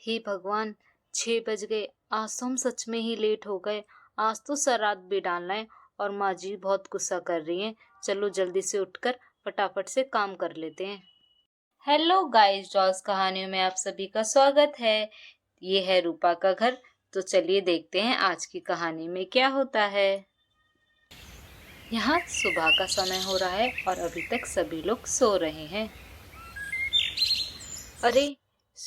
हे भगवान, 6 बज गए। आज तो हम सच में ही लेट हो गए। आज तो श्राद्ध भी डालना है और माँ जी बहुत गुस्सा कर रही हैं। चलो जल्दी से उठकर फटाफट से काम कर लेते हैं। हेलो गाइस, जॉस कहानियों में आप सभी का स्वागत है। ये है रूपा का घर। तो चलिए देखते हैं आज की कहानी में क्या होता है। यहाँ सुबह का समय हो रहा है और अभी तक सभी लोग सो रहे हैं। अरे,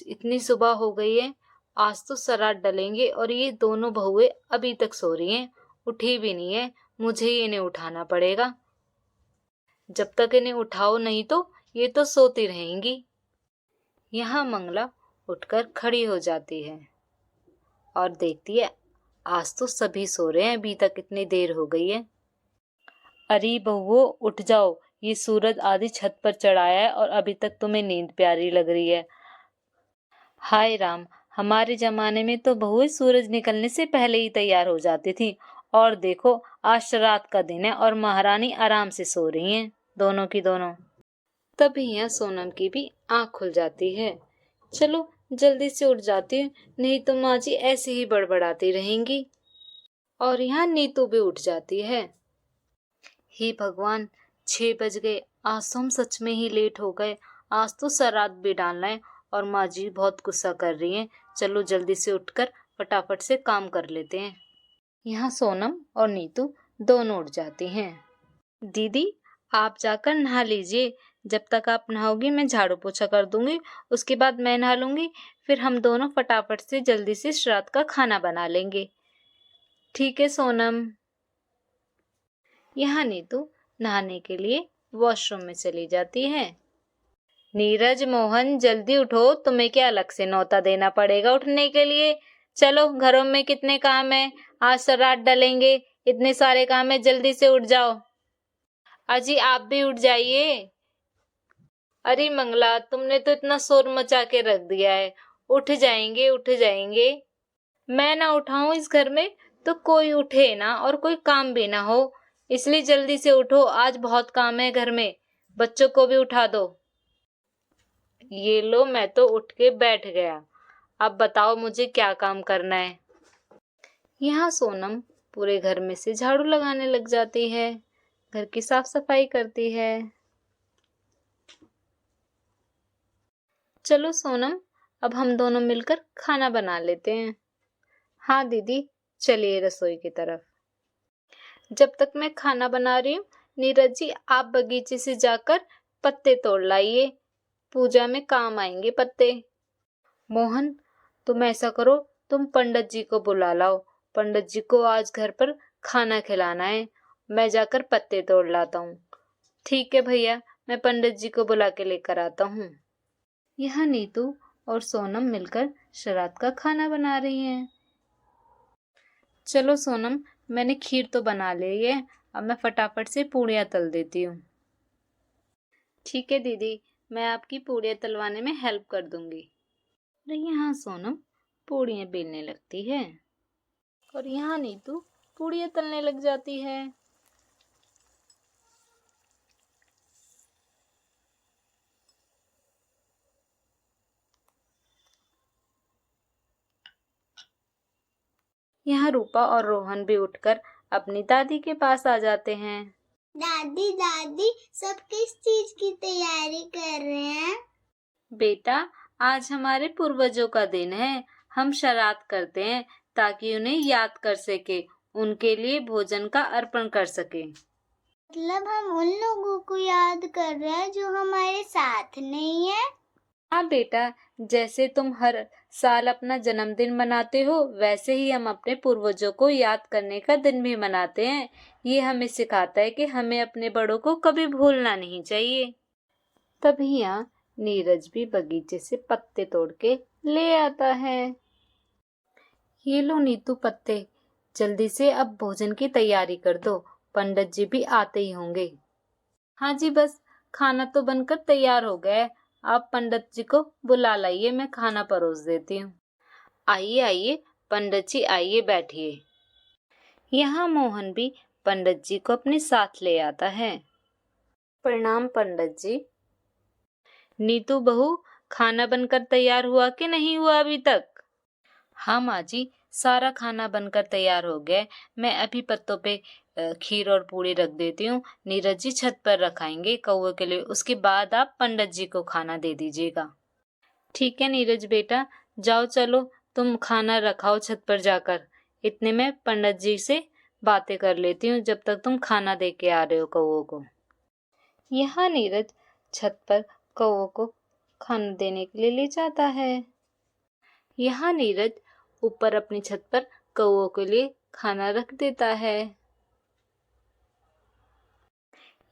इतनी सुबह हो गई है। आज तो श्राद्ध डलेंगे और ये दोनों बहुएं अभी तक सो रही हैं, उठी भी नहीं है। मुझे ही इन्हें उठाना पड़ेगा। जब तक इन्हें उठाओ नहीं तो ये तो सोती रहेंगी। यहाँ मंगला उठकर खड़ी हो जाती है और देखती है आज तो सभी सो रहे हैं, अभी तक इतनी देर हो गई है। अरे बहुओं, उठ जाओ। ये सूरज आधी छत पर चढ़ाया है और अभी तक तुम्हें नींद प्यारी लग रही है। हाय राम, हमारे जमाने में तो बहुएं सूरज निकलने से पहले ही तैयार हो जाती थी। और देखो, आज श्राद्ध का दिन है और महारानी आराम से सो रही हैं, दोनों की दोनों। तभी यहाँ सोनम की भी आंख खुल जाती है। चलो जल्दी से उठ जाती हूँ, नहीं तो माँ जी ऐसे ही बड़बड़ाती रहेंगी। और यहाँ नीतू भी उठ जाती है। हे भगवान, 6 बज गए। आज तो हम सच में ही लेट हो गए। आज तो श्राद्ध भी डालना है और माँ जी बहुत गुस्सा कर रही हैं। चलो जल्दी से उठकर फटाफट से काम कर लेते हैं। यहाँ सोनम और नीतू दोनों उठ जाती हैं। दीदी, आप जाकर नहा लीजिए। जब तक आप नहाओगी मैं झाड़ू पोछा कर दूंगी, उसके बाद मैं नहा लूंगी। फिर हम दोनों फटाफट से जल्दी से श्राद्ध का खाना बना लेंगे। ठीक है सोनम। यहाँ नीतू नहाने के लिए वॉशरूम में चली जाती है। नीरज, मोहन, जल्दी उठो। तुम्हें क्या अलग से न्योता देना पड़ेगा उठने के लिए? चलो, घरों में कितने काम है, आज श्राद्ध डलेंगे, इतने सारे काम है, जल्दी से उठ जाओ। अजी आप भी उठ जाइए। अरे मंगला, तुमने तो इतना शोर मचा के रख दिया है। उठ जाएंगे, उठ जाएंगे। मैं ना उठाऊं इस घर में तो कोई उठे ना और कोई काम भी ना हो, इसलिए जल्दी से उठो, आज बहुत काम है घर में। बच्चों को भी उठा दो। ये लो, मैं तो उठ के बैठ गया। अब बताओ मुझे क्या काम करना है। यहाँ सोनम पूरे घर में से झाड़ू लगाने लग जाती है, घर की साफ सफाई करती है। चलो सोनम, अब हम दोनों मिलकर खाना बना लेते हैं। हाँ दीदी, चलिए रसोई की तरफ। जब तक मैं खाना बना रही हूँ, नीरज जी आप बगीचे से जाकर पत्ते तोड़ लाइए, पूजा में काम आएंगे पत्ते। मोहन, तुम ऐसा करो, तुम पंडित जी को बुला लाओ। पंडित जी को आज घर पर खाना खिलाना है। मैं जाकर पत्ते तोड़ लाता हूँ। ठीक है भैया, मैं पंडित जी को बुला के लेकर आता हूँ। यहाँ नीतू और सोनम मिलकर श्राद्ध का खाना बना रही हैं। चलो सोनम, मैंने खीर तो बना ली है, अब मैं फटाफट से पूड़ियाँ तल देती हूँ। ठीक है दीदी, मैं आपकी पूड़ियाँ तलवाने में हेल्प कर दूंगी। और यहाँ सोनम पूड़ियाँ बेलने लगती है और यहाँ नीतू पूड़ियाँ तलने लग जाती है। यहाँ रूपा और रोहन भी उठकर अपनी दादी के पास आ जाते हैं। दादी दादी, सब किस चीज की तैयारी कर रहे हैं? बेटा, आज हमारे पूर्वजों का दिन है। हम श्राद्ध करते हैं ताकि उन्हें याद कर सके, उनके लिए भोजन का अर्पण कर सके। मतलब हम उन लोगों को याद कर रहे हैं जो हमारे साथ नहीं है? हाँ बेटा, जैसे तुम हर साल अपना जन्मदिन मनाते हो, वैसे ही हम अपने पूर्वजों को याद करने का दिन भी मनाते हैं। ये हमें सिखाता है कि हमें अपने बड़ों को कभी भूलना नहीं चाहिए। तभी यहाँ नीरज भी बगीचे से पत्ते तोड़ के ले आता है। ये लो नीतू पत्ते, जल्दी से अब भोजन की तैयारी कर दो, पंडित जी भी आते ही होंगे। हाँ जी, बस खाना तो बनकर तैयार हो गया है, आप पंडित जी को बुला लाइए, मैं खाना परोस देती हूँ। आइए आइए पंडित जी, आइए बैठिए। यहाँ मोहन भी पंडित जी को अपने साथ ले आता है। प्रणाम पंडित जी। नीतू बहू, खाना बनकर तैयार हुआ कि नहीं हुआ अभी तक? हाँ माँ जी, सारा खाना बनकर तैयार हो गया है। मैं अभी पत्तों पे खीर और पूड़ी रख देती हूँ। नीरज जी छत पर रखाएंगे कौवे के लिए, उसके बाद आप पंडित जी को खाना दे दीजिएगा। ठीक है नीरज बेटा, जाओ चलो तुम खाना रखाओ छत पर जाकर। इतने में पंडित जी से बातें कर लेती हूँ जब तक तुम खाना दे के आ रहे हो कौवों को। यहाँ नीरज छत पर कौवों को खाना देने के लिए ले जाता है। यहाँ नीरज ऊपर अपनी छत पर कौवों के लिए खाना रख देता है।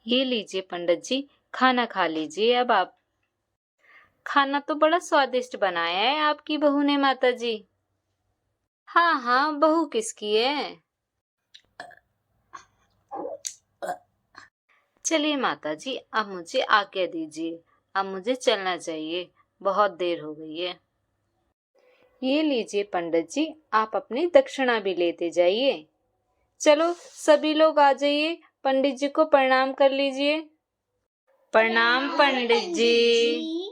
ये लीजिए पंडित जी, खाना खा लीजिए अब आप। खाना तो बड़ा स्वादिष्ट बनाया है आपकी बहू ने माता जी। हाँ हाँ, बहू किसकी है? चलिए माता जी, अब मुझे आज्ञा दीजिए, अब मुझे चलना चाहिए, बहुत देर हो गई है। ये लीजिए पंडित जी, आप अपनी दक्षिणा भी लेते जाइए। चलो सभी लोग आ जाइए, पंडित जी को प्रणाम कर लीजिए। प्रणाम पंडित जी।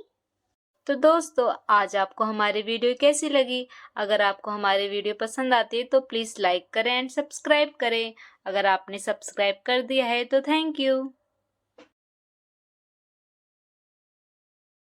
तो दोस्तों, आज आपको हमारी वीडियो कैसी लगी? अगर आपको हमारी वीडियो पसंद आती है तो प्लीज लाइक करें एंड सब्सक्राइब करें। अगर आपने सब्सक्राइब कर दिया है तो थैंक यू।